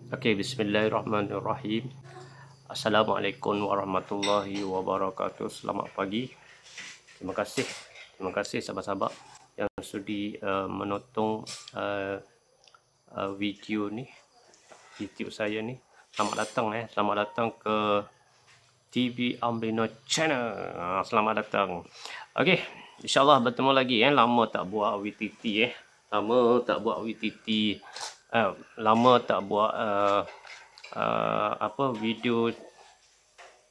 Okey, bismillahirrahmanirrahim. Assalamualaikum warahmatullahi wabarakatuh. Selamat pagi. Terima kasih sahabat-sahabat yang sudi menonton video ni, YouTube saya ni. Selamat datang ke TV Amrino Channel. Selamat datang. Okey, insyaAllah bertemu lagi. Lama tak buat VTT. Lama tak buat video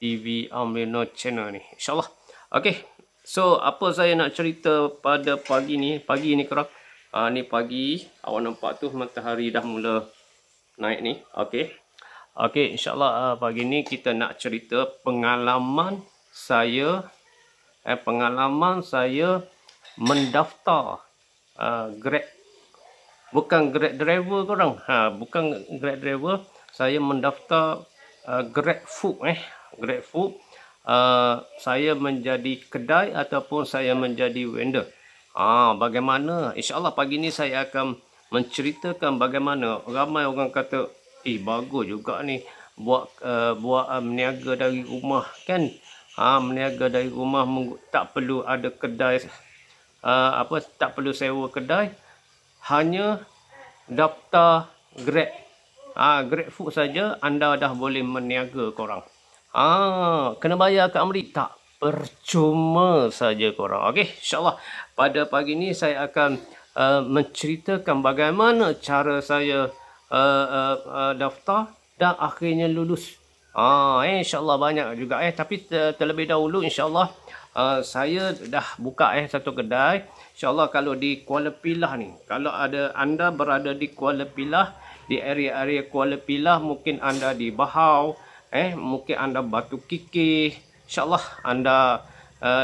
TV Amrino Channel ni, insyaAllah. Okey, so apa saya nak cerita pada pagi ni korang. Ni pagi, awak nampak tu matahari dah mula naik ni. Okey, insyaAllah pagi ni kita nak cerita pengalaman saya mendaftar Grab. Bukan Grab driver korang. Bukan Grab driver. Saya mendaftar Grab Food. Grab Food. Saya menjadi kedai ataupun saya menjadi vendor. Bagaimana? InsyaAllah pagi ni saya akan menceritakan bagaimana ramai orang kata, bagus juga ni buat meniaga dari rumah kan. Meniaga dari rumah, tak perlu ada kedai, tak perlu sewa kedai, hanya daftar Grab. Grab Food saja anda dah boleh meniaga korang. Kena bayar kat Amri? Tak, percuma saja korang. Okey, insyaAllah pada pagi ni saya akan menceritakan bagaimana cara saya daftar dan akhirnya lulus. InsyaAllah banyak juga tapi terlebih dahulu insyaAllah saya dah buka satu kedai. InsyaAllah kalau di Kuala Pilah ni, kalau anda berada di Kuala Pilah, di area-area Kuala Pilah, mungkin anda di Bahau, mungkin anda Batu Kikih, InsyaAllah anda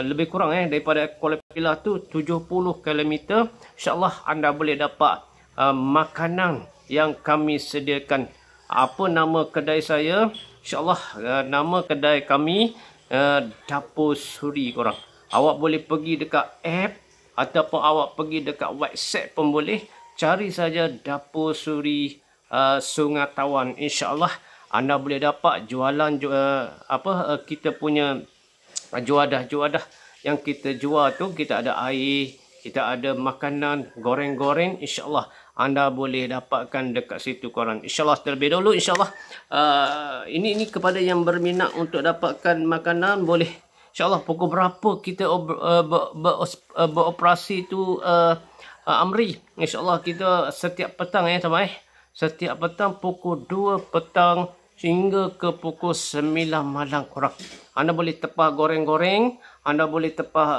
lebih kurang daripada Kuala Pilah tu 70 km. InsyaAllah anda boleh dapat makanan yang kami sediakan. Apa nama kedai saya? InsyaAllah nama kedai kami Dapur Suri korang. Awak boleh pergi dekat app ataupun awak pergi dekat WhatsApp pun boleh. Cari saja Dapur Suri Sungai Tawan. InsyaAllah anda boleh dapat jualan kita punya juadah yang kita jual tu. Kita ada air, kita ada makanan goreng-goreng. InsyaAllah anda boleh dapatkan dekat situ korang. InsyaAllah terlebih dahulu insyaAllah ini kepada yang berminat untuk dapatkan makanan, boleh insyaAllah pukul berapa kita beroperasi tu Amri. InsyaAllah kita setiap petang setiap petang pukul 2 petang hingga ke pukul 9 malam korang. Anda boleh tepah goreng-goreng, anda boleh tepah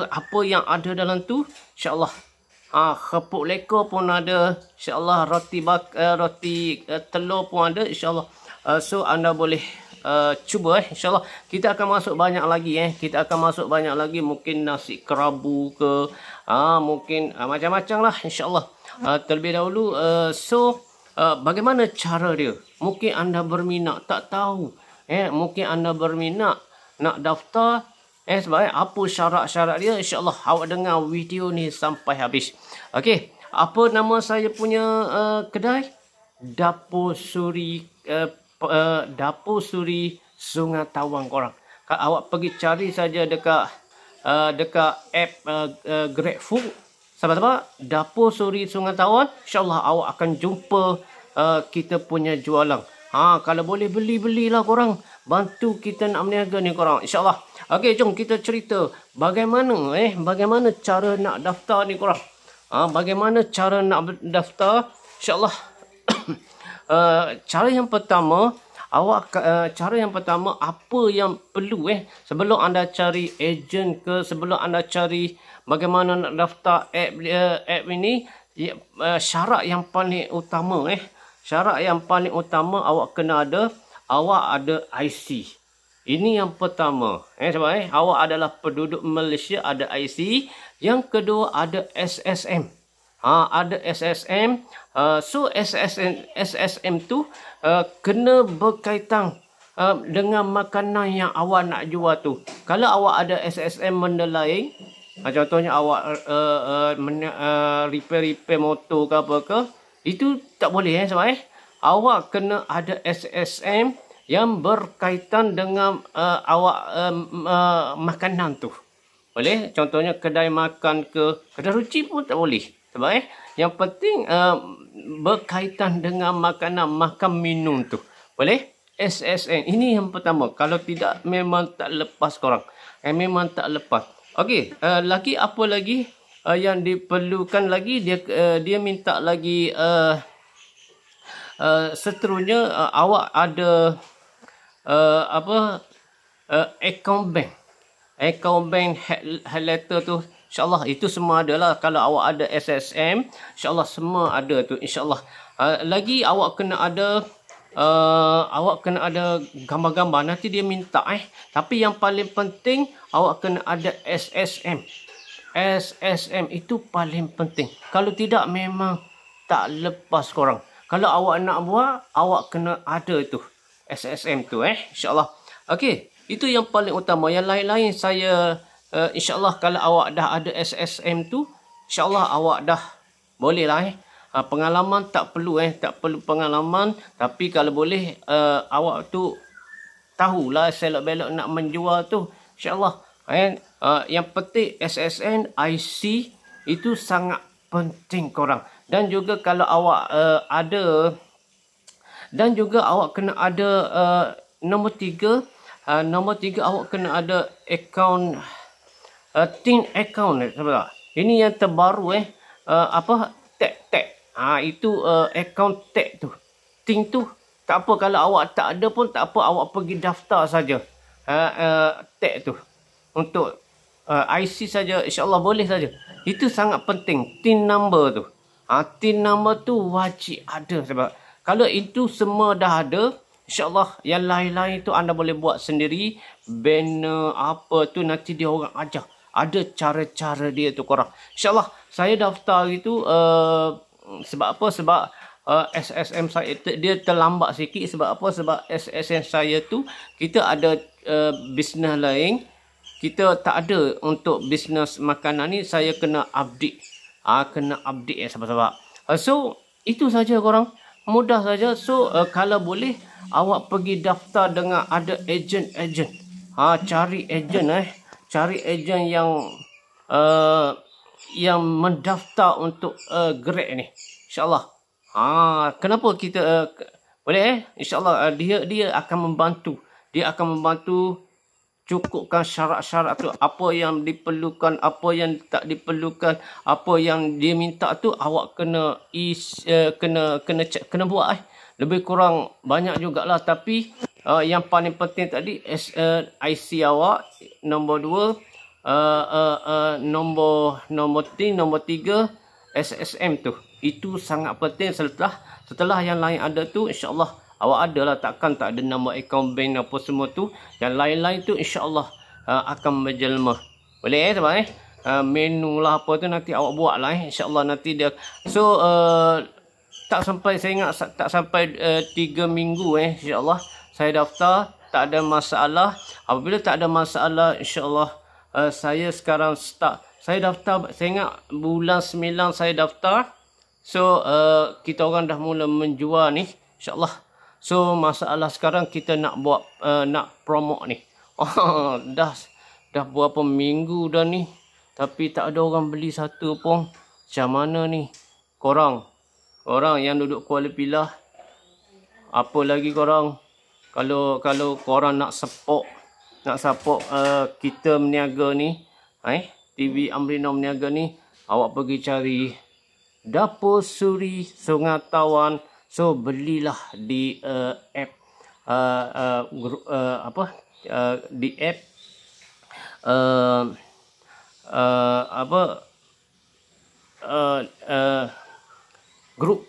apa yang ada dalam tu insyaAllah. Kepuk leko pun ada insyaAllah, roti telur pun ada insyaAllah. So anda boleh cuba insyaAllah. Kita akan masuk banyak lagi mungkin nasi kerabu ke, mungkin macam-macam lah insyaAllah. Terlebih dahulu bagaimana cara dia? Mungkin anda berminat tak tahu, mungkin anda berminat nak daftar, sebab apa syarat-syarat dia, insyaAllah awak dengar video ni sampai habis. Okey, apa nama saya punya kedai? Dapur Suri Sungai Tawan korang. Awak pergi cari saja dekat app Grab Food. Sahabat-sahabat, Dapur Suri Sungai Tawan, insyaAllah awak akan jumpa kita punya jualan. Kalau boleh belilah korang. Bantu kita nak berniaga ni korang, insyaAllah. Okey, jom kita cerita bagaimana cara nak daftar ni korang. Bagaimana cara nak daftar? InsyaAllah. Cara yang pertama apa yang perlu sebelum anda cari ejen ke, sebelum anda cari bagaimana nak daftar app ini, syarat yang paling utama awak kena ada IC. Ini yang pertama. Sebab awak adalah penduduk Malaysia, ada IC. Yang kedua ada SSM. Ada SSM. So SSM tu kena berkaitan dengan makanan yang awak nak jual tu. Kalau awak ada SSM benda lain, contohnya awak repair motor ke apa ke, itu tak boleh sebab awak kena ada SSM yang berkaitan dengan makanan tu. Boleh? Contohnya kedai makan ke kedai ruci pun tak boleh. Sebab yang penting berkaitan dengan makanan, makan minum tu. Boleh? SSN. Ini yang pertama. Kalau tidak, memang tak lepas korang. Memang tak lepas. Okey. Lagi apa lagi yang diperlukan lagi? Dia minta lagi seterusnya awak ada account bank. Account bank head letter tu, insyaAllah itu semua adalah. Kalau awak ada SSM, insyaAllah semua ada tu, insyaAllah. Lagi awak kena ada gambar-gambar. Nanti dia minta tapi yang paling penting awak kena ada SSM. SSM itu paling penting. Kalau tidak, memang tak lepas korang. Kalau awak nak buat, awak kena ada tu SSM tu, insyaAllah. Okey, itu yang paling utama. Yang lain-lain saya insyaAllah kalau awak dah ada SSM tu, insyaAllah awak dah boleh lah. Pengalaman tak perlu tak perlu pengalaman. Tapi kalau boleh awak tu tahulah selok-belok nak menjual tu, insyaAllah. Yang penting SSN, IC itu sangat penting korang. Dan juga kalau awak ada, dan juga awak kena ada nombor 3. Nombor 3 awak kena ada account, tin account. Ini yang terbaru tag. Itu account tag tu. Tin tu tak apa, kalau awak tak ada pun tak apa, awak pergi daftar saja tag tu untuk IC saja, insyaAllah boleh saja. Itu sangat penting. Tin number tu. Tin number tu wajib ada. Sebab kalau itu semua dah ada, InsyaAllah yang lain-lain tu anda boleh buat sendiri. Banner apa tu nanti dia orang ajar. Ada cara-cara dia tu korang. InsyaAllah saya daftar itu sebab apa? Sebab SSM saya dia terlambat sikit. Sebab apa? Sebab SSM saya tu kita ada bisnes lain. Kita tak ada untuk bisnes makanan ni. Saya kena update. Kena update sahabat-sahabat. So itu saja korang. Mudah saja. So kalau boleh awak pergi daftar dengan ada ejen-ejen. Cari ejen cari ejen yang mendaftar untuk Grab ni. InsyaAllah. Kenapa kita boleh InsyaAllah dia akan membantu. Dia akan membantu cukupkan syarat-syarat tu. Apa yang diperlukan, apa yang tak diperlukan, apa yang dia minta tu awak kena kena buat Lebih kurang banyak jugalah. Tapi yang paling penting tadi IC awak. Nombor 2 nombor 3 SSM tu. Itu sangat penting. Setelah yang lain ada tu, insyaAllah awak ada lah. Takkan tak ada nama account bank apa semua tu. Yang lain-lain tu insyaAllah akan berjelma. Boleh sebab menu lah apa tu nanti awak buat lah insyaAllah nanti dia. So tak sampai, saya ingat tak sampai 3 minggu insyaAllah saya daftar. Tak ada masalah. Apabila tak ada masalah, insyaAllah saya sekarang start. Saya daftar, saya ingat bulan 9 saya daftar. So kita orang dah mula menjual ni insyaAllah. So masalah sekarang kita nak buat nak promote ni. Dah berapa minggu dah ni, tapi tak ada orang beli satu pun. Macam mana ni korang yang duduk Kuala Pilah, apa lagi korang, kalau korang nak support kita meniaga ni, TV Amrino meniaga ni, awak pergi cari Dapur Suri Sungai Tawan. So belilah di app di app grup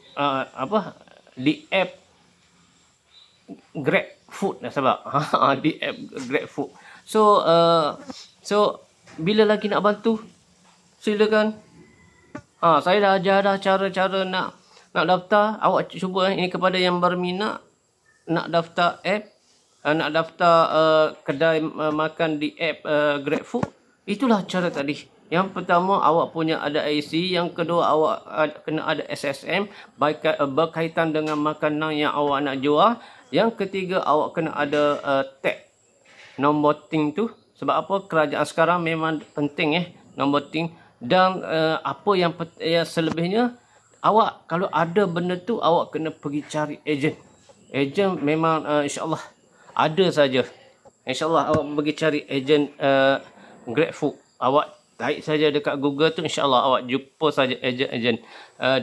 di app Grab Food sebab di app Grab Food. So bila lagi nak bantu silakan. Saya dah ajar dah cara-cara nak daftar. Awak cuba ini kepada yang berminat nak daftar app, nak daftar kedai makan di app Grab Food. Itulah cara tadi. Yang pertama, awak punya ada IC. Yang kedua, awak kena ada SSM berkaitan dengan makanan yang awak nak jual. Yang ketiga, awak kena ada tag nombor TIN tu. Sebab apa? Kerajaan sekarang memang penting nombor TIN. Dan apa yang selebihnya, awak kalau ada benda tu, awak kena pergi cari ejen. Ejen memang insyaAllah ada saja. InsyaAllah awak pergi cari ejen GrabFood. Awak tarik saja dekat Google tu, insyaAllah awak jumpa saja ejen-ejen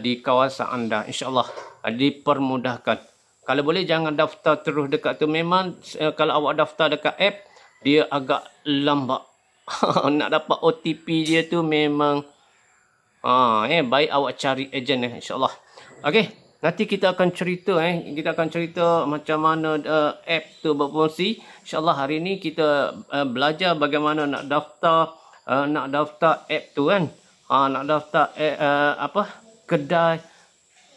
di kawasan anda. InsyaAllah dipermudahkan. Kalau boleh jangan daftar terus dekat tu. Memang kalau awak daftar dekat app, dia agak lambat. Nak dapat OTP dia tu memang baik awak cari ejen insyaAllah. Okey, nanti kita akan cerita kita akan cerita macam mana app tu berfungsi. InsyaAllah hari ni kita belajar bagaimana nak daftar app tu kan. Nak daftar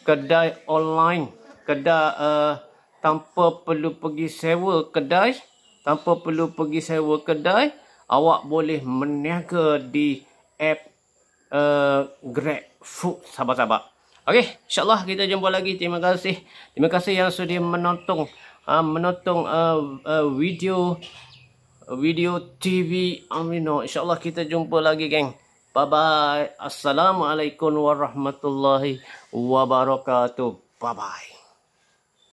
kedai online, kedai tanpa perlu pergi sewa kedai, awak boleh meniaga di app GrabFood, sahabat-sahabat. Okey, insyaAllah kita jumpa lagi. Terima kasih yang sudah menonton video TV Amino. InsyaAllah kita jumpa lagi, geng. Bye bye. Assalamualaikum warahmatullahi wabarakatuh. Bye bye.